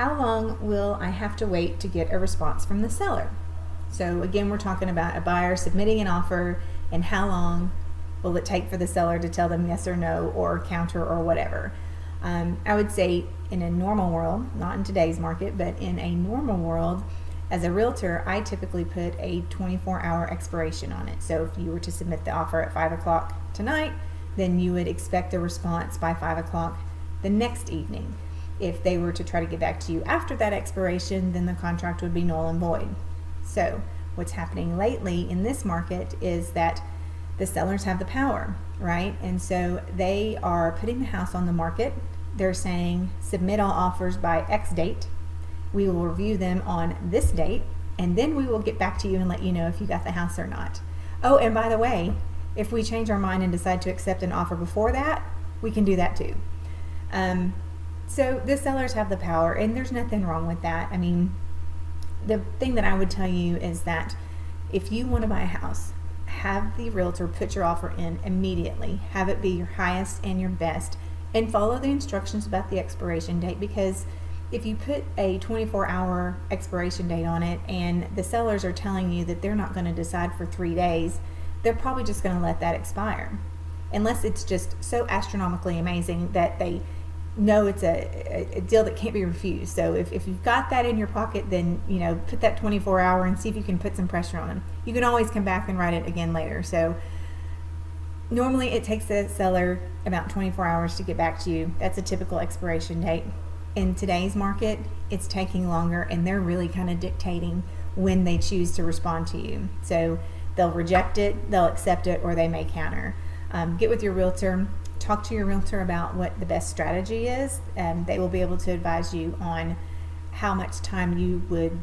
how long will I have to wait to get a response from the seller? So again, we're talking about a buyer submitting an offer, and how long will it take for the seller to tell them yes or no, or counter, or whatever. I would say in a normal world, not in today's market, but in a normal world, as a realtor, I typically put a 24-hour expiration on it. So if you were to submit the offer at 5 o'clock tonight, then you would expect a response by 5 o'clock the next evening. If they were to try to get back to you after that expiration, then the contract would be null and void. So what's happening lately in this market is that the sellers have the power, right? And so they are putting the house on the market. They're saying, submit all offers by X date. We will review them on this date, and then we will get back to you and let you know if you got the house or not. Oh, and by the way, if we change our mind and decide to accept an offer before that, we can do that too. So the sellers have the power, and there's nothing wrong with that. I mean, the thing that I would tell you is that if you want to buy a house, have the realtor put your offer in immediately. Have it be your highest and your best, and follow the instructions about the expiration date, because if you put a 24-hour expiration date on it and the sellers are telling you that they're not going to decide for 3 days, they're probably just going to let that expire. Unless it's just so astronomically amazing that they know it's a deal that can't be refused. So if you've got that in your pocket, then put that 24-hour and see if you can put some pressure on them. You can always come back and write it again later. So normally it takes the seller about 24 hours to get back to you. That's a typical expiration date. In today's market, it's taking longer, and they're really kind of dictating when they choose to respond to you. So they'll reject it, they'll accept it, or they may counter. Get with your realtor. Talk to your realtor about what the best strategy is, and they will be able to advise you on how much time you would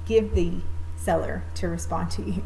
give the seller to respond to you.